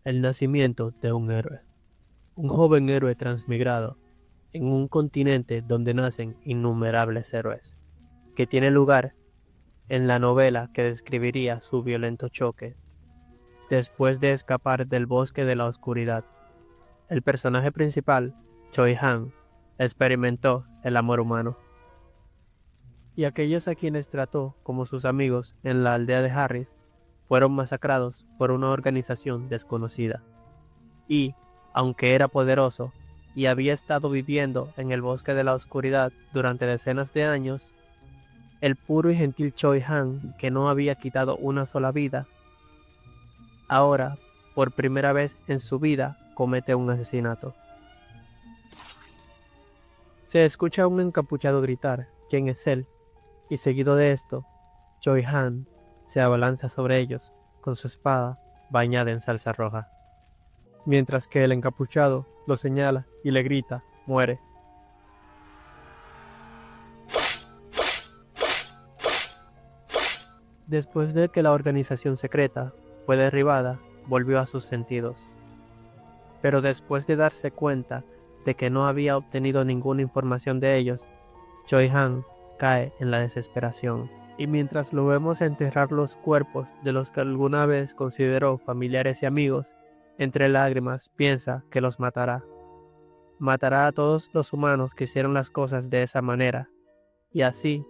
El nacimiento de un héroe. Un joven héroe transmigrado en un continente donde nacen innumerables héroes, que tiene lugar en la novela que describiría su violento choque. Después de escapar del bosque de la oscuridad, el personaje principal, Choi Han, experimentó el amor humano. Y aquellos a quienes trató como sus amigos en la aldea de Harris fueron masacrados por una organización desconocida. Y, aunque era poderoso y había estado viviendo en el bosque de la oscuridad durante decenas de años, el puro y gentil Choi Han, que no había quitado una sola vida, ahora, por primera vez en su vida, comete un asesinato. Se escucha a un encapuchado gritar quién es él, y seguido de esto, Choi Han se abalanza sobre ellos con su espada bañada en salsa roja, mientras que el encapuchado lo señala y le grita, muere. Después de que la organización secreta fue derribada, volvió a sus sentidos. Pero después de darse cuenta de que no había obtenido ninguna información de ellos, Choi Han cae en la desesperación. Y mientras lo vemos enterrar los cuerpos de los que alguna vez consideró familiares y amigos, entre lágrimas piensa que los matará. Matará a todos los humanos que hicieron las cosas de esa manera. Y así,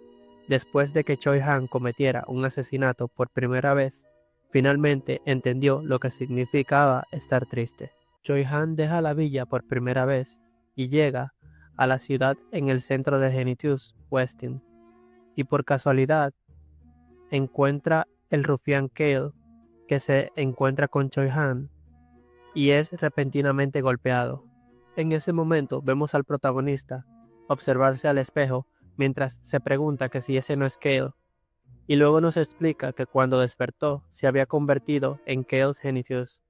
después de que Choi Han cometiera un asesinato por primera vez, finalmente entendió lo que significaba estar triste. Choi Han deja la villa por primera vez y llega a la ciudad en el centro de Genitius, Westin, y por casualidad encuentra el rufián Kale, que se encuentra con Choi Han y es repentinamente golpeado. En ese momento vemos al protagonista observarse al espejo mientras se pregunta que si ese no es Kale, y luego nos explica que cuando despertó se había convertido en Kale Genitius,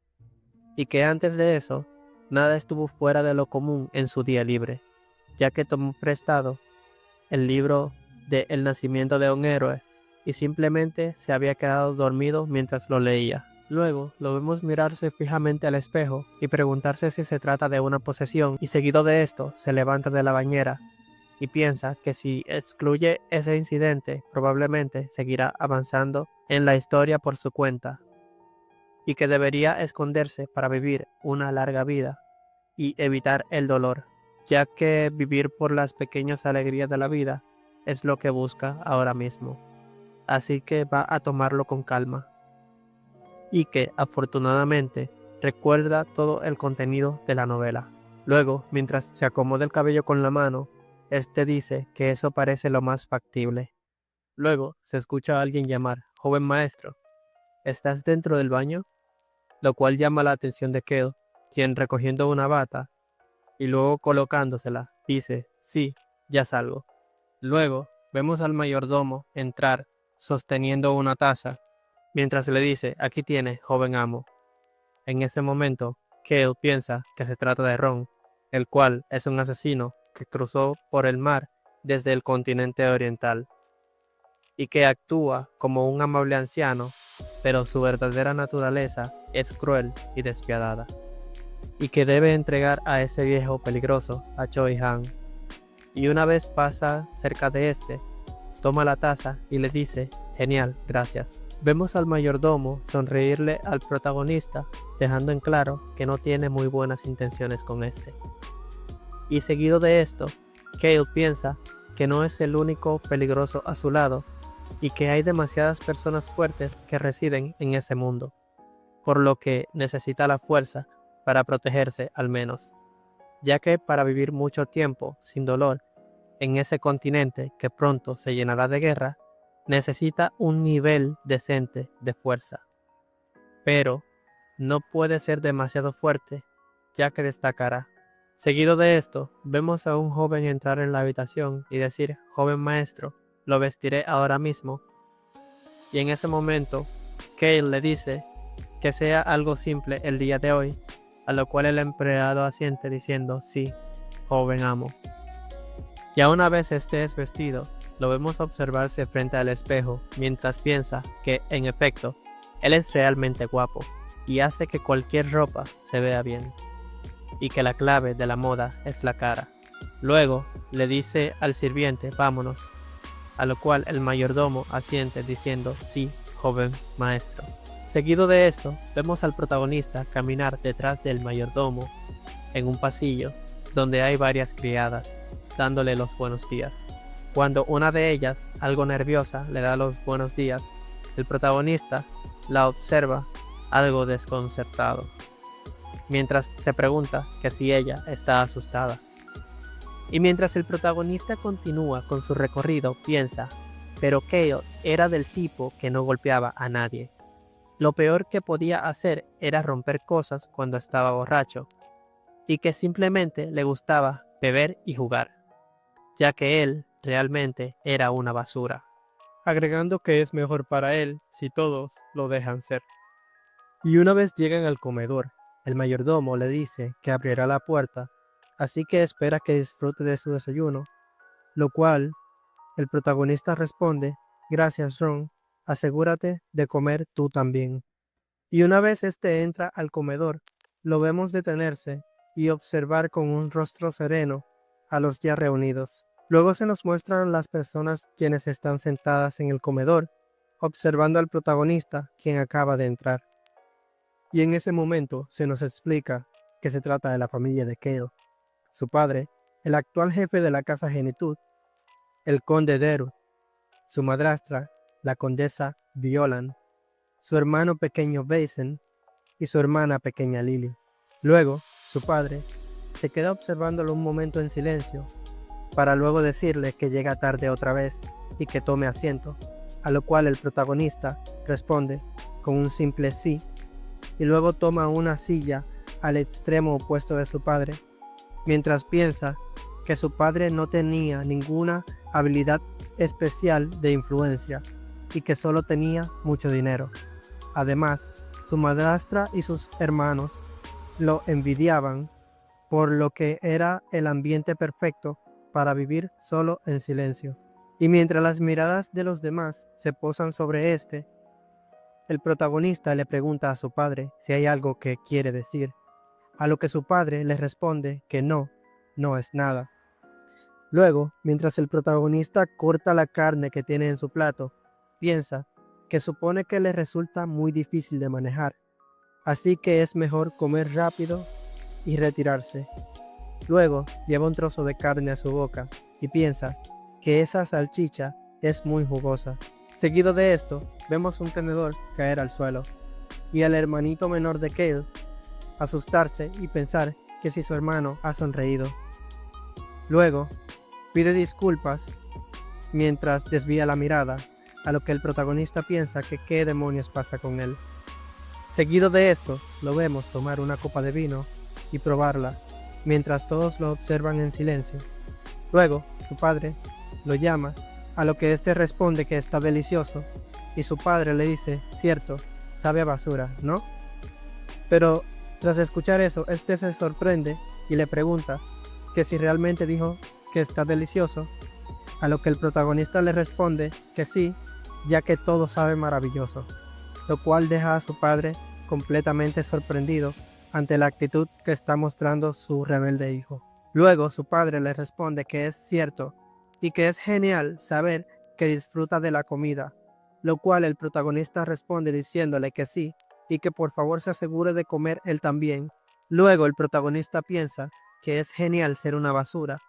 y que antes de eso nada estuvo fuera de lo común en su día libre, ya que tomó prestado el libro de El nacimiento de un héroe y simplemente se había quedado dormido mientras lo leía. Luego lo vemos mirarse fijamente al espejo y preguntarse si se trata de una posesión, y seguido de esto se levanta de la bañera y piensa que si excluye ese incidente probablemente seguirá avanzando en la historia por su cuenta y que debería esconderse para vivir una larga vida y evitar el dolor, ya que vivir por las pequeñas alegrías de la vida es lo que busca ahora mismo. Así que va a tomarlo con calma y que afortunadamente recuerda todo el contenido de la novela. Luego, mientras se acomoda el cabello con la mano, este dice que eso parece lo más factible. Luego se escucha a alguien llamar, joven maestro, ¿estás dentro del baño? Lo cual llama la atención de Kale, quien recogiendo una bata y luego colocándosela, dice, sí, ya salgo. Luego vemos al mayordomo entrar sosteniendo una taza, mientras le dice, aquí tiene, joven amo. En ese momento, Kale piensa que se trata de Ron, el cual es un asesino que cruzó por el mar desde el continente oriental y que actúa como un amable anciano, pero su verdadera naturaleza es cruel y despiadada, y que debe entregar a ese viejo peligroso a Choi Han. Y una vez pasa cerca de este, toma la taza y le dice, genial, gracias. Vemos al mayordomo sonreírle al protagonista, dejando en claro que no tiene muy buenas intenciones con este. Y seguido de esto, Kale piensa que no es el único peligroso a su lado y que hay demasiadas personas fuertes que residen en ese mundo, por lo que necesita la fuerza para protegerse al menos, ya que para vivir mucho tiempo sin dolor en ese continente que pronto se llenará de guerra, necesita un nivel decente de fuerza. Pero no puede ser demasiado fuerte, ya que destacará. Seguido de esto, vemos a un joven entrar en la habitación y decir, joven maestro, lo vestiré ahora mismo. Y en ese momento, Kale le dice que sea algo simple el día de hoy, a lo cual el empleado asiente diciendo, sí, joven amo. Ya una vez estés vestido, lo vemos observarse frente al espejo mientras piensa que, en efecto, él es realmente guapo, y hace que cualquier ropa se vea bien, y que la clave de la moda es la cara. Luego le dice al sirviente, vámonos, a lo cual el mayordomo asiente diciendo, sí, joven maestro. Seguido de esto, vemos al protagonista caminar detrás del mayordomo en un pasillo donde hay varias criadas, dándole los buenos días. Cuando una de ellas, algo nerviosa, le da los buenos días, el protagonista la observa algo desconcertado, mientras se pregunta que si ella está asustada. Y mientras el protagonista continúa con su recorrido, piensa, pero Kale era del tipo que no golpeaba a nadie. Lo peor que podía hacer era romper cosas cuando estaba borracho, y que simplemente le gustaba beber y jugar, ya que él realmente era una basura, agregando que es mejor para él si todos lo dejan ser. Y una vez llegan al comedor, el mayordomo le dice que abrirá la puerta, así que espera que disfrute de su desayuno, lo cual el protagonista responde, gracias Ron, asegúrate de comer tú también. Y una vez este entra al comedor, lo vemos detenerse y observar con un rostro sereno a los ya reunidos. Luego se nos muestran las personas quienes están sentadas en el comedor, observando al protagonista quien acaba de entrar. Y en ese momento se nos explica que se trata de la familia de Kale, su padre, el actual jefe de la casa Genitud, el conde Deru, su madrastra, la condesa Violan, su hermano pequeño Basen y su hermana pequeña Lily. Luego, su padre se queda observándolo un momento en silencio, para luego decirle que llega tarde otra vez y que tome asiento, a lo cual el protagonista responde con un simple sí, y luego toma una silla al extremo opuesto de su padre, mientras piensa que su padre no tenía ninguna habilidad especial de influencia y que solo tenía mucho dinero. Además, su madrastra y sus hermanos lo envidiaban, por lo que era el ambiente perfecto para vivir solo en silencio. Y mientras las miradas de los demás se posan sobre este, el protagonista le pregunta a su padre si hay algo que quiere decir, a lo que su padre le responde que no es nada. Luego, mientras el protagonista corta la carne que tiene en su plato, piensa que supone que le resulta muy difícil de manejar, así que es mejor comer rápido y retirarse. Luego lleva un trozo de carne a su boca y piensa que esa salchicha es muy jugosa. Seguido de esto, vemos un tenedor caer al suelo y al hermanito menor de Kale asustarse y pensar que si su hermano ha sonreído. Luego, pide disculpas mientras desvía la mirada, a lo que el protagonista piensa que qué demonios pasa con él. Seguido de esto, lo vemos tomar una copa de vino y probarla, mientras todos lo observan en silencio. Luego, su padre lo llama, a lo que éste responde que está delicioso, y su padre le dice, cierto, sabe a basura, ¿no? Pero tras escuchar eso, este se sorprende y le pregunta que si realmente dijo que está delicioso, a lo que el protagonista le responde que sí, ya que todo sabe maravilloso, lo cual deja a su padre completamente sorprendido ante la actitud que está mostrando su rebelde hijo. Luego su padre le responde que es cierto y que es genial saber que disfruta de la comida, lo cual el protagonista responde diciéndole que sí y que por favor se asegure de comer él también. Luego el protagonista piensa que es genial ser una basura,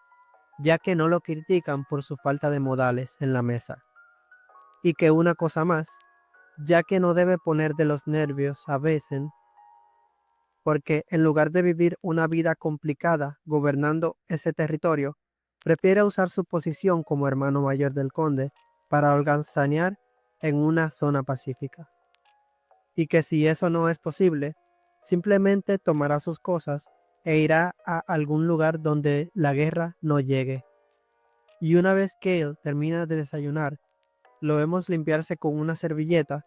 ya que no lo critican por su falta de modales en la mesa. Y que una cosa más, ya que no debe poner de los nervios a veces, porque en lugar de vivir una vida complicada gobernando ese territorio, prefiere usar su posición como hermano mayor del conde para holgazanear en una zona pacífica. Y que si eso no es posible, simplemente tomará sus cosas e irá a algún lugar donde la guerra no llegue. Y una vez que él termina de desayunar, lo vemos limpiarse con una servilleta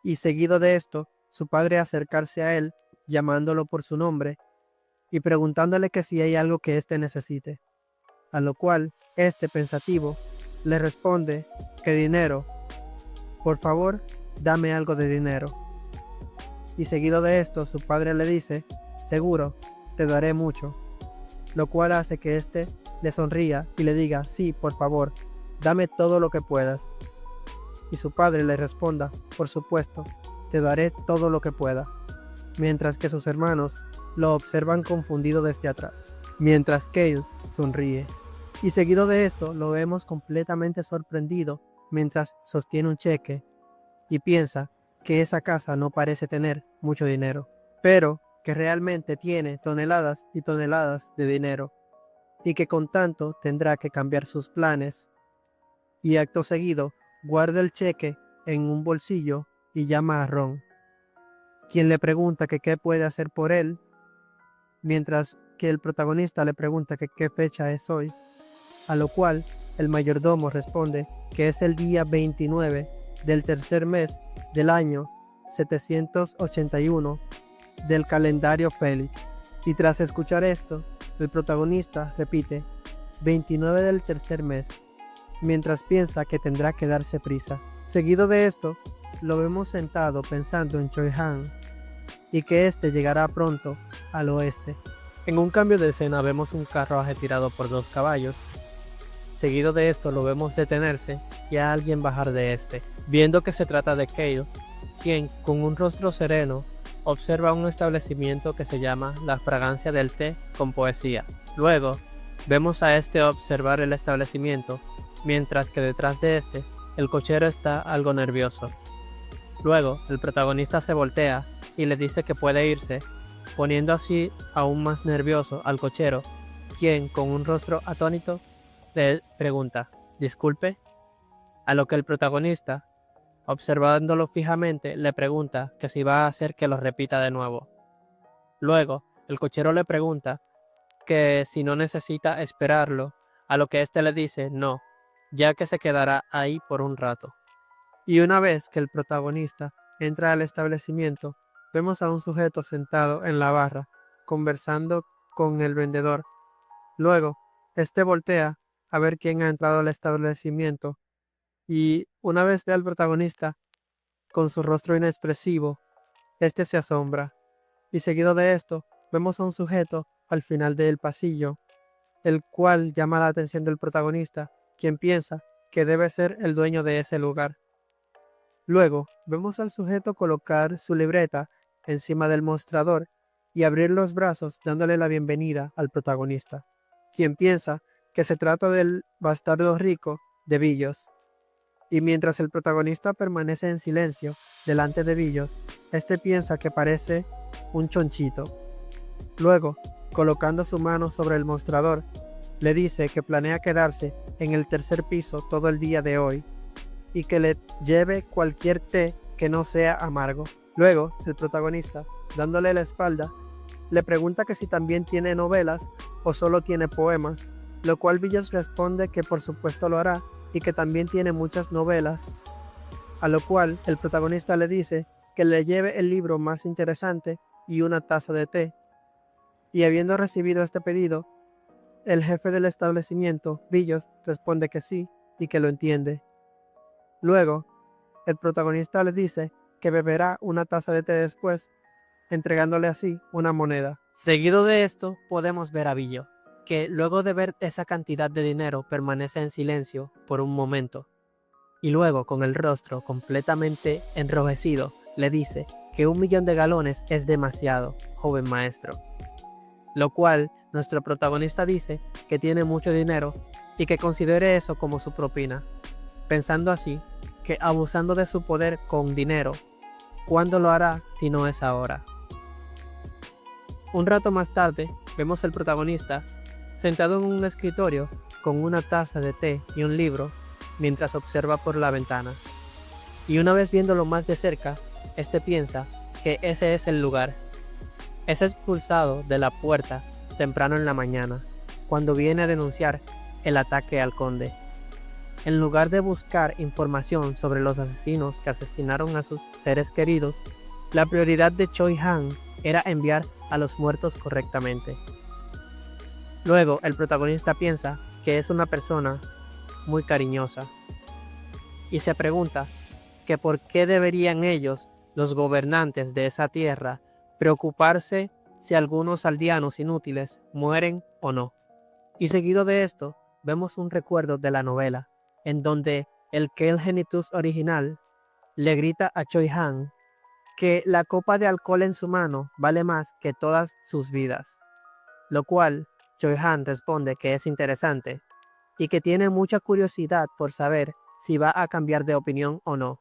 y seguido de esto, su padre acercarse a él llamándolo por su nombre y preguntándole que si hay algo que éste necesite, a lo cual este pensativo le responde que dinero, por favor, dame algo de dinero. y seguido de esto su padre le dice, seguro, te daré mucho, lo cual hace que éste le sonría y le diga, sí, por favor, dame todo lo que puedas. Y su padre le responda, por supuesto, te daré todo lo que pueda, mientras que sus hermanos lo observan confundido desde atrás, mientras Cale sonríe. Y seguido de esto lo vemos completamente sorprendido mientras sostiene un cheque y piensa que esa casa no parece tener mucho dinero, pero que realmente tiene toneladas y toneladas de dinero, y que con tanto tendrá que cambiar sus planes. Y acto seguido guarda el cheque en un bolsillo y llama a Ron, quien le pregunta que qué puede hacer por él, mientras que el protagonista le pregunta que qué fecha es hoy, a lo cual el mayordomo responde que es el día 29 del tercer mes del año 781 del calendario Félix. Y tras escuchar esto, el protagonista repite 29 del tercer mes, mientras piensa que tendrá que darse prisa. Seguido de esto, lo vemos sentado pensando en Choi Han y que éste llegará pronto al oeste. En un cambio de escena vemos un carruaje tirado por 2 caballos. Seguido de esto lo vemos detenerse y a alguien bajar de este, viendo que se trata de Cale, quien con un rostro sereno observa un establecimiento que se llama La Fragancia del Té con Poesía. Luego vemos a este observar el establecimiento, mientras que detrás de este el cochero está algo nervioso. Luego el protagonista se voltea y le dice que puede irse, poniendo así aún más nervioso al cochero, quien con un rostro atónito le pregunta, ¿disculpe? A lo que el protagonista, observándolo fijamente, le pregunta que si va a hacer que lo repita de nuevo. Luego, el cochero le pregunta que si no necesita esperarlo, a lo que éste le dice no, ya que se quedará ahí por un rato. Y una vez que el protagonista entra al establecimiento, vemos a un sujeto sentado en la barra, conversando con el vendedor. Luego, este voltea a ver quién ha entrado al establecimiento, y una vez ve al protagonista, con su rostro inexpresivo, este se asombra. Y seguido de esto, vemos a un sujeto al final del pasillo, el cual llama la atención del protagonista, quien piensa que debe ser el dueño de ese lugar. Luego, vemos al sujeto colocar su libreta encima del mostrador y abrir los brazos dándole la bienvenida al protagonista, quien piensa que se trata del bastardo rico de Billos. Y mientras el protagonista permanece en silencio delante de Billos, este piensa que parece un chonchito. Luego, colocando su mano sobre el mostrador, le dice que planea quedarse en el tercer piso todo el día de hoy y que le lleve cualquier té que no sea amargo. Luego, el protagonista, dándole la espalda, le pregunta que si también tiene novelas o solo tiene poemas, lo cual Billos responde que por supuesto lo hará y que también tiene muchas novelas, a lo cual el protagonista le dice que le lleve el libro más interesante y una taza de té. Y habiendo recibido este pedido, el jefe del establecimiento, Billos, responde que sí y que lo entiende. Luego, el protagonista le dice que beberá una taza de té después, entregándole así una moneda. Seguido de esto, podemos ver a Billo, que luego de ver esa cantidad de dinero permanece en silencio por un momento, y luego con el rostro completamente enrojecido le dice que 1 millón de galones es demasiado, joven maestro. Lo cual nuestro protagonista dice que tiene mucho dinero y que considere eso como su propina, pensando así que abusando de su poder con dinero, ¿cuándo lo hará si no es ahora? Un rato más tarde vemos al protagonista sentado en un escritorio con una taza de té y un libro mientras observa por la ventana. Y una vez viéndolo más de cerca, este piensa que ese es el lugar. Es expulsado de la puerta temprano en la mañana, cuando viene a denunciar el ataque al conde. En lugar de buscar información sobre los asesinos que asesinaron a sus seres queridos, la prioridad de Choi Han era enviar a los muertos correctamente. Luego, el protagonista piensa que es una persona muy cariñosa y se pregunta que por qué deberían ellos los gobernantes de esa tierra preocuparse si algunos aldeanos inútiles mueren o no. Y seguido de esto, vemos un recuerdo de la novela, en donde el Kale Genitus original le grita a Choi Han que la copa de alcohol en su mano vale más que todas sus vidas, lo cual Choi Han responde que es interesante y que tiene mucha curiosidad por saber si va a cambiar de opinión o no.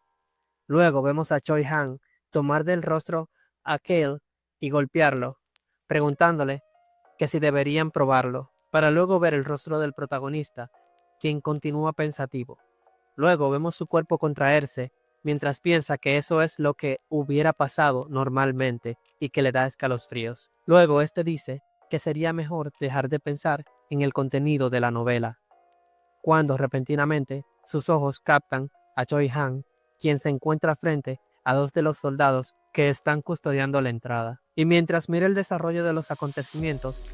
Luego vemos a Choi Han tomar del rostro a Kale y golpearlo, preguntándole que si deberían probarlo, para luego ver el rostro del protagonista, quien continúa pensativo. Luego vemos su cuerpo contraerse mientras piensa que eso es lo que hubiera pasado normalmente y que le da escalofríos. Luego este dice que sería mejor dejar de pensar en el contenido de la novela, cuando repentinamente sus ojos captan a Choi Han, quien se encuentra frente a dos de los soldados que están custodiando la entrada. Y mientras mira el desarrollo de los acontecimientos,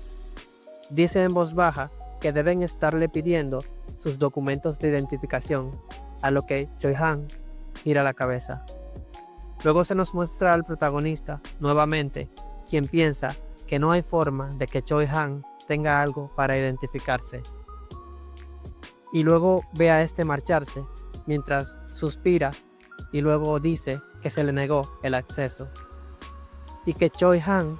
dice en voz baja que deben estarle pidiendo sus documentos de identificación, a lo que Choi Han gira la cabeza. Luego se nos muestra al protagonista nuevamente, quien piensa que no hay forma de que Choi Han tenga algo para identificarse. Y luego ve a este marcharse, mientras suspira y luego dice que se le negó el acceso. Y que Choi Han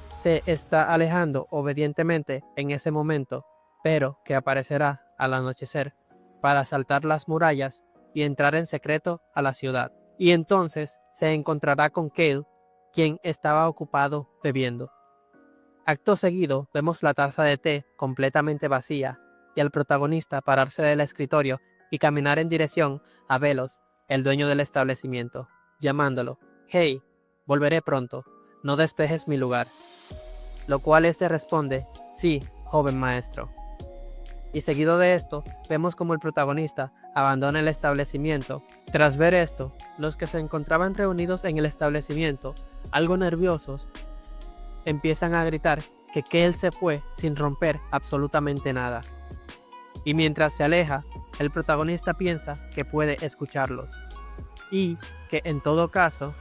se está alejando obedientemente en ese momento, pero que aparecerá al anochecer para saltar las murallas y entrar en secreto a la ciudad. Y entonces se encontrará con Kale, quien estaba ocupado bebiendo. Acto seguido vemos la taza de té completamente vacía y al protagonista pararse del escritorio y caminar en dirección a Velos, el dueño del establecimiento, llamándolo: «Hey, volveré pronto, no despejes mi lugar». Lo cual este responde: «Sí, joven maestro». Y seguido de esto, vemos como el protagonista abandona el establecimiento. Tras ver esto, los que se encontraban reunidos en el establecimiento, algo nerviosos, empiezan a gritar que él se fue sin romper absolutamente nada. Y mientras se aleja, el protagonista piensa que puede escucharlos y que en todo caso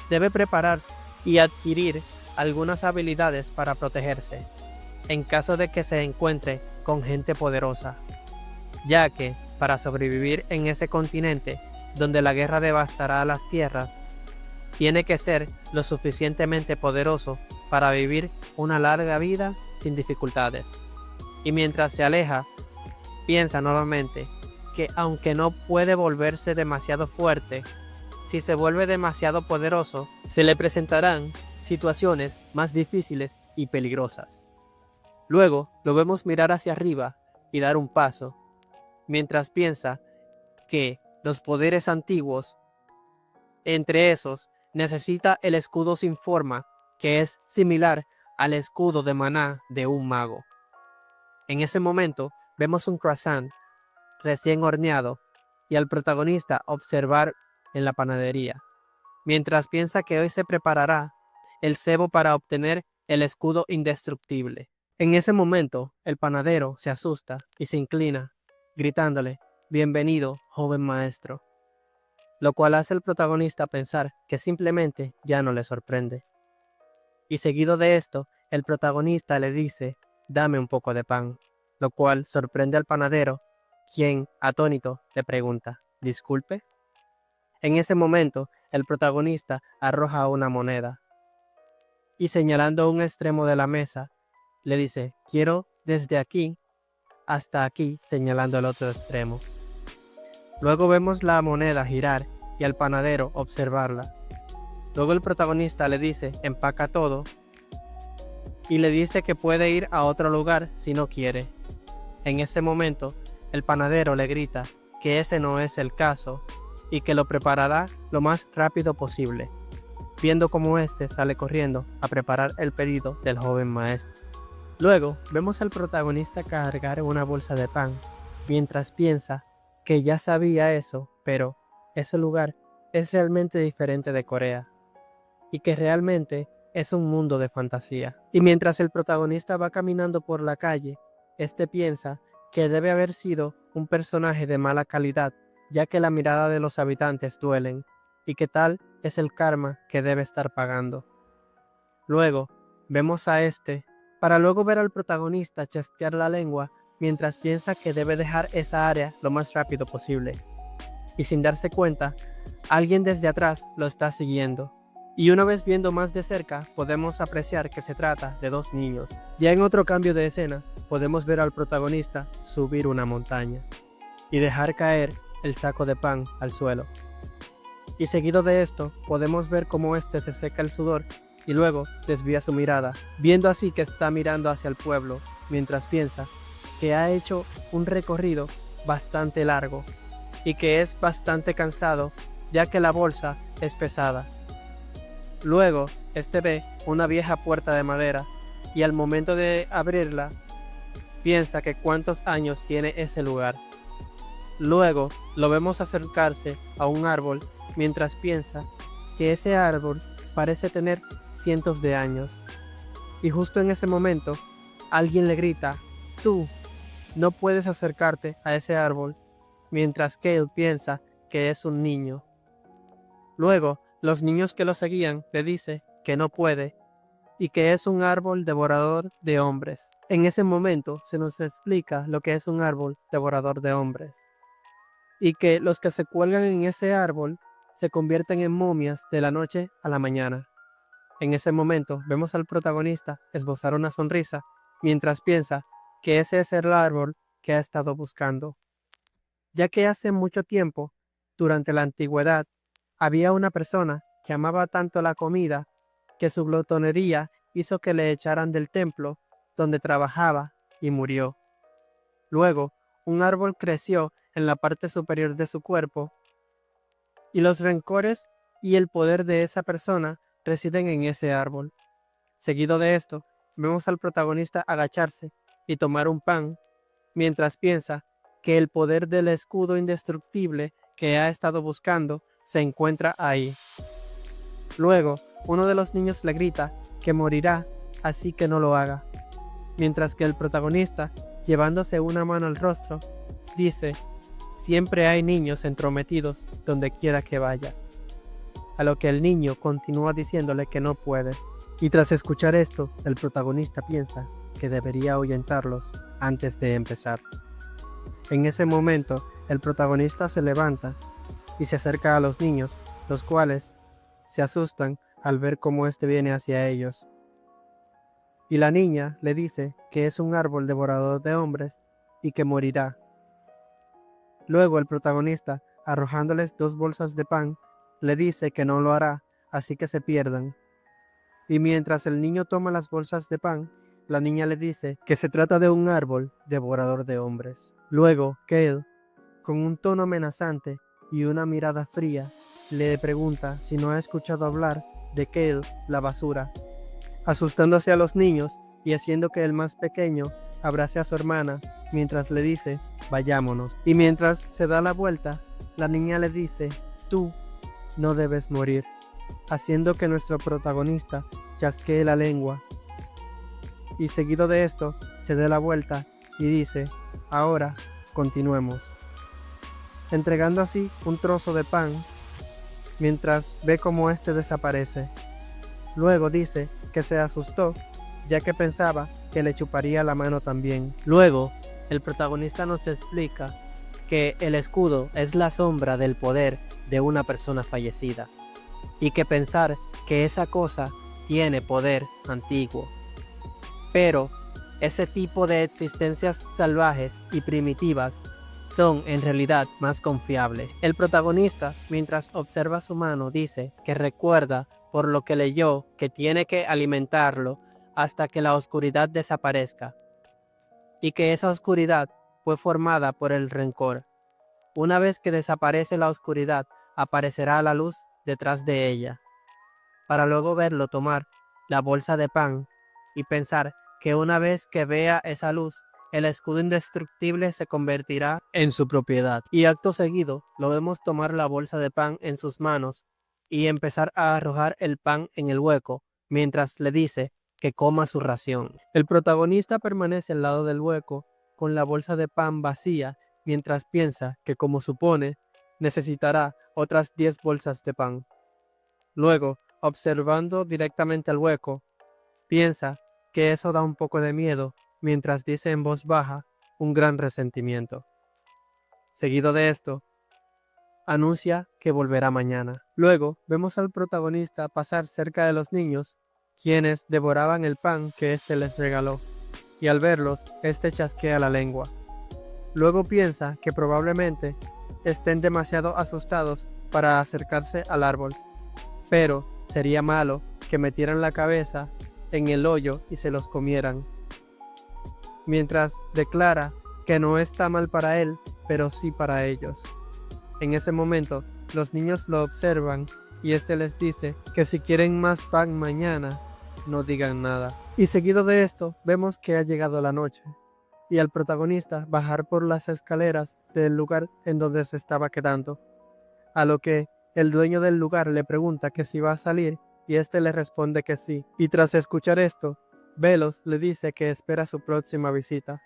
debe prepararse y adquirir algunas habilidades para protegerse en caso de que se encuentre con gente poderosa, ya que para sobrevivir en ese continente donde la guerra devastará las tierras, tiene que ser lo suficientemente poderoso para vivir una larga vida sin dificultades. Y mientras se aleja, piensa nuevamente que aunque no puede volverse demasiado fuerte, si se vuelve demasiado poderoso, se le presentarán situaciones más difíciles y peligrosas. Luego lo vemos mirar hacia arriba y dar un paso, mientras piensa que los poderes antiguos, entre esos, necesita el escudo sin forma, que es similar al escudo de maná de un mago. En ese momento vemos un croissant recién horneado y al protagonista observar en la panadería, mientras piensa que hoy se preparará el cebo para obtener el escudo indestructible. En ese momento, el panadero se asusta y se inclina, gritándole: «Bienvenido, joven maestro», lo cual hace al protagonista pensar que simplemente ya no le sorprende. Y seguido de esto, el protagonista le dice: «Dame un poco de pan», lo cual sorprende al panadero, quien, atónito, le pregunta: «¿Disculpe?». En ese momento, el protagonista arroja una moneda y señalando un extremo de la mesa, le dice: «Quiero desde aquí hasta aquí», señalando el otro extremo. Luego vemos la moneda girar y al panadero observarla. Luego el protagonista le dice: «Empaca todo», y le dice que puede ir a otro lugar si no quiere. En ese momento, el panadero le grita que ese no es el caso y que lo preparará lo más rápido posible, viendo cómo éste sale corriendo a preparar el pedido del joven maestro. Luego vemos al protagonista cargar una bolsa de pan, mientras piensa que ya sabía eso, pero ese lugar es realmente diferente de Corea y que realmente es un mundo de fantasía. Y mientras el protagonista va caminando por la calle, este piensa que debe haber sido un personaje de mala calidad, ya que la mirada de los habitantes duelen, y que tal es el karma que debe estar pagando. Luego, vemos a para luego ver al protagonista chasquear la lengua mientras piensa que debe dejar esa área lo más rápido posible. Y sin darse cuenta, alguien desde atrás lo está siguiendo. Y una vez viendo más de cerca, podemos apreciar que se trata de dos niños. Ya en otro cambio de escena, podemos ver al protagonista subir una montaña y dejar caer el saco de pan al suelo. Y seguido de esto, podemos ver cómo se seca el sudor y luego desvía su mirada, viendo así que está mirando hacia el pueblo, mientras piensa que ha hecho un recorrido bastante largo y que es bastante cansado, ya que la bolsa es pesada. Luego, ve una vieja puerta de madera y al momento de abrirla, piensa que cuántos años tiene ese lugar. Luego, lo vemos acercarse a un árbol mientras piensa que ese árbol parece tener cientos de años. Y justo en ese momento, alguien le grita: "Tú no puedes acercarte a ese árbol", mientras Cale piensa que es un niño. Luego, los niños que lo seguían le dicen que no puede y que es un árbol devorador de hombres. En ese momento se nos explica lo que es un árbol devorador de hombres y que los que se cuelgan en ese árbol se convierten en momias de la noche a la mañana. En ese momento vemos al protagonista esbozar una sonrisa mientras piensa que ese es el árbol que ha estado buscando, ya que hace mucho tiempo, durante la antigüedad, había una persona que amaba tanto la comida que su glotonería hizo que le echaran del templo donde trabajaba y murió. Luego, un árbol creció en la parte superior de su cuerpo y los rencores y el poder de esa persona residen en ese árbol. Seguido de esto, vemos al protagonista agacharse y tomar un pan, mientras piensa que el poder del escudo indestructible que ha estado buscando se encuentra ahí. Luego, uno de los niños le grita que morirá, así que no lo haga, mientras que el protagonista, llevándose una mano al rostro, dice: "Siempre hay niños entrometidos donde quiera que vayas", a lo que el niño continúa diciéndole que no puede. Y tras escuchar esto, el protagonista piensa que debería ahuyentarlos antes de empezar. En ese momento, el protagonista se levanta y se acerca a los niños, los cuales se asustan al ver cómo viene hacia ellos. Y la niña le dice que es un árbol devorador de hombres y que morirá. Luego el protagonista, arrojándoles 2 bolsas de pan, le dice que no lo hará, así que se pierdan. Y mientras el niño toma las bolsas de pan, la niña le dice que se trata de un árbol devorador de hombres. Luego, Cale, con un tono amenazante y una mirada fría, le pregunta si no ha escuchado hablar de Cale, la basura, asustándose a los niños y haciendo que el más pequeño abrace a su hermana mientras le dice: "Vayámonos". Y mientras se da la vuelta, la niña le dice: "Tú no debes morir", haciendo que nuestro protagonista chasquee la lengua. Y seguido de esto, se da la vuelta y dice: "Ahora, continuemos", entregando así un trozo de pan, mientras ve cómo desaparece. Luego dice que se asustó, ya que pensaba que le chuparía la mano también. Luego, el protagonista nos explica que el escudo es la sombra del poder de una persona fallecida, y que pensar que esa cosa tiene poder antiguo. Pero ese tipo de existencias salvajes y primitivas son en realidad más confiables. El protagonista, mientras observa su mano, dice que recuerda por lo que leyó que tiene que alimentarlo hasta que la oscuridad desaparezca, y que esa oscuridad fue formada por el rencor. Una vez que desaparece la oscuridad, aparecerá la luz detrás de ella, para luego verlo tomar la bolsa de pan y pensar que una vez que vea esa luz, el escudo indestructible se convertirá en su propiedad. Y acto seguido, lo vemos tomar la bolsa de pan en sus manos y empezar a arrojar el pan en el hueco, mientras le dice que coma su ración. El protagonista permanece al lado del hueco con la bolsa de pan vacía, mientras piensa que, como supone, necesitará otras 10 bolsas de pan. Luego, observando directamente al hueco, piensa que eso da un poco de miedo mientras dice en voz baja un gran resentimiento. Seguido de esto, anuncia que volverá mañana. Luego, vemos al protagonista pasar cerca de los niños, quienes devoraban el pan que éste les regaló, y al verlos, éste chasquea la lengua. Luego piensa que probablemente estén demasiado asustados para acercarse al árbol, pero sería malo que metieran la cabeza en el hoyo y se los comieran. Mientras declara que no está mal para él, pero sí para ellos. En ese momento, los niños lo observan y éste les dice que si quieren más pan mañana, no digan nada. Y seguido de esto, vemos que ha llegado la noche y al protagonista bajar por las escaleras del lugar en donde se estaba quedando, a lo que el dueño del lugar le pregunta que si va a salir y éste le responde que sí. Y tras escuchar esto, Velos le dice que espera su próxima visita.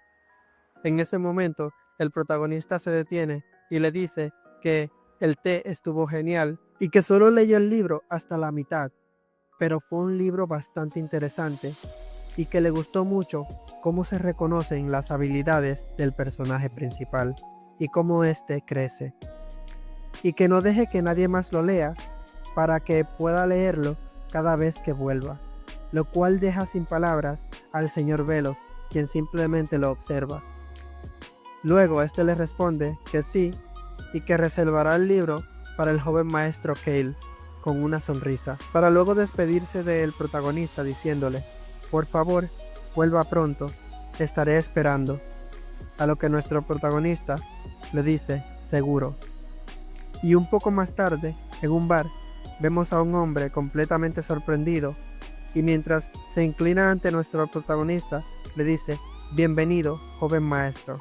En ese momento, el protagonista se detiene y le dice que el té estuvo genial y que solo leyó el libro hasta la mitad, pero fue un libro bastante interesante y que le gustó mucho cómo se reconocen las habilidades del personaje principal y cómo éste crece. Y que no deje que nadie más lo lea para que pueda leerlo cada vez que vuelva, lo cual deja sin palabras al señor Velos, quien simplemente lo observa. Luego éste le responde que sí y que reservará el libro para el joven maestro Cale con una sonrisa, para luego despedirse del protagonista diciéndole: por favor, vuelva pronto, estaré esperando. A lo que nuestro protagonista le dice: seguro. Y un poco más tarde, en un bar, vemos a un hombre completamente sorprendido y mientras se inclina ante nuestro protagonista, le dice: bienvenido, joven maestro.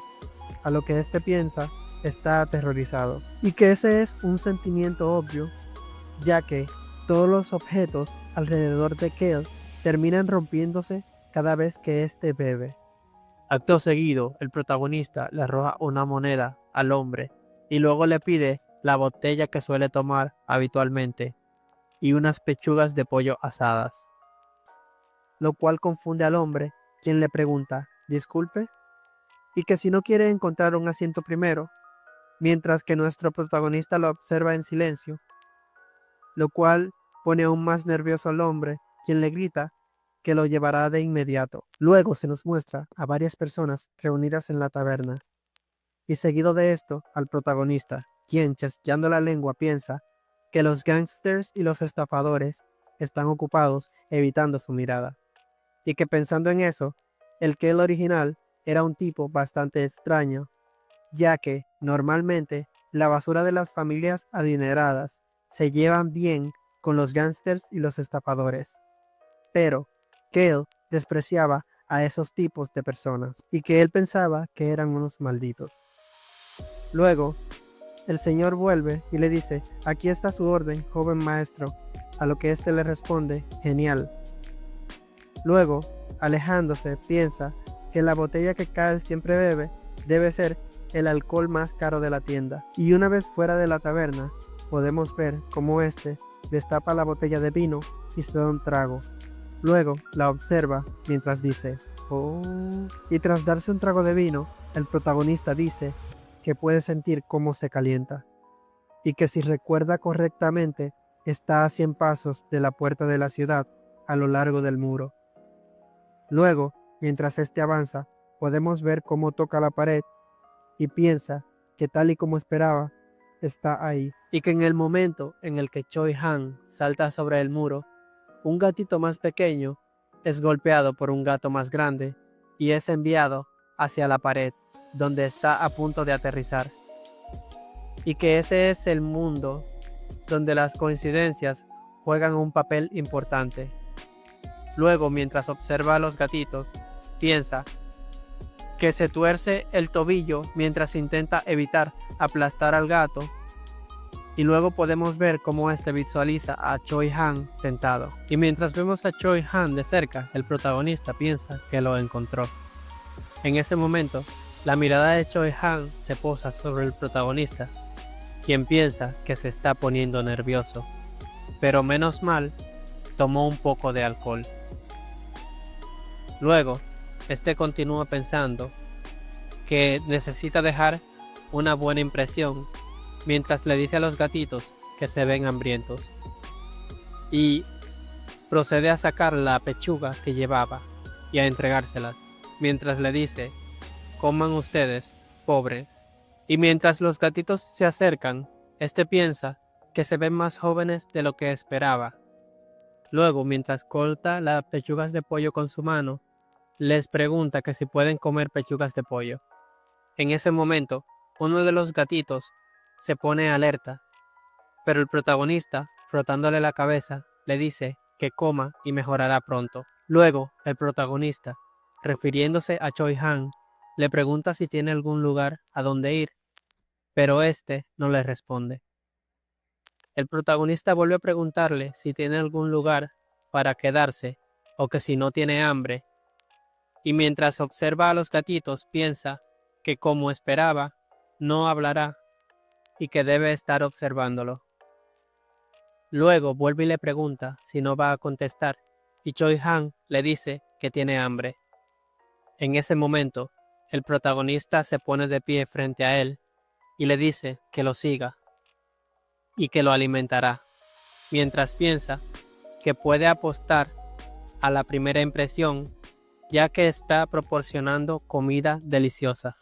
A lo que éste piensa está aterrorizado y que ese es un sentimiento obvio, ya que todos los objetos alrededor de Cale terminan rompiéndose cada vez que éste bebe. Acto seguido, el protagonista le arroja una moneda al hombre y luego le pide la botella que suele tomar habitualmente y unas pechugas de pollo asadas, lo cual confunde al hombre, quien le pregunta: disculpe, y que si no quiere encontrar un asiento primero, mientras que nuestro protagonista lo observa en silencio, lo cual pone aún más nervioso al hombre, quien le grita que lo llevará de inmediato. Luego se nos muestra a varias personas reunidas en la taberna, y seguido de esto al protagonista, quien chasqueando la lengua piensa que los gángsters y los estafadores están ocupados evitando su mirada, y que pensando en eso, el Cale original era un tipo bastante extraño, ya que normalmente la basura de las familias adineradas se llevan bien con los gángsters y los estafadores, pero Cale despreciaba a esos tipos de personas y que él pensaba que eran unos malditos. Luego, el señor vuelve y le dice: aquí está su orden, joven maestro, a lo que éste le responde: genial. Luego, alejándose, piensa que la botella que Cale siempre bebe debe ser el alcohol más caro de la tienda. Y una vez fuera de la taberna, podemos ver cómo éste destapa la botella de vino y se da un trago. Luego la observa mientras dice: oh. Y tras darse un trago de vino, el protagonista dice que puede sentir cómo se calienta y que si recuerda correctamente está a 100 pasos de la puerta de la ciudad a lo largo del muro. Luego, mientras este avanza, podemos ver cómo toca la pared y piensa que tal y como esperaba, está ahí. Y que en el momento en el que Choi Han salta sobre el muro, un gatito más pequeño es golpeado por un gato más grande y es enviado hacia la pared, donde está a punto de aterrizar. Y que ese es el mundo donde las coincidencias juegan un papel importante. Luego, mientras observa a los gatitos, piensa que se tuerce el tobillo mientras intenta evitar aplastar al gato, y luego podemos ver cómo este visualiza a Choi Han sentado. Y mientras vemos a Choi Han de cerca, el protagonista piensa que lo encontró. En ese momento, la mirada de Choi Han se posa sobre el protagonista, quien piensa que se está poniendo nervioso. pero menos mal tomó un poco de alcohol. Luego, continúa pensando que necesita dejar una buena impresión mientras le dice a los gatitos que se ven hambrientos y procede a sacar la pechuga que llevaba y a entregárselas mientras le dice: coman ustedes, pobres. Y mientras los gatitos se acercan, piensa que se ven más jóvenes de lo que esperaba. Luego, mientras corta las pechugas de pollo con su mano, les pregunta que si pueden comer pechugas de pollo. En ese momento, uno de los gatitos se pone alerta, pero el protagonista, frotándole la cabeza, le dice que coma y mejorará pronto. Luego, el protagonista, refiriéndose a Choi Han, le pregunta si tiene algún lugar a donde ir, pero no le responde. El protagonista vuelve a preguntarle si tiene algún lugar para quedarse o que si no tiene hambre, y mientras observa a los gatitos piensa que, como esperaba, no hablará y que debe estar observándolo. Luego vuelve y le pregunta si no va a contestar, y Choi Han le dice que tiene hambre. En ese momento, el protagonista se pone de pie frente a él y le dice que lo siga y que lo alimentará, mientras piensa que puede apostar a la primera impresión, ya que está proporcionando comida deliciosa.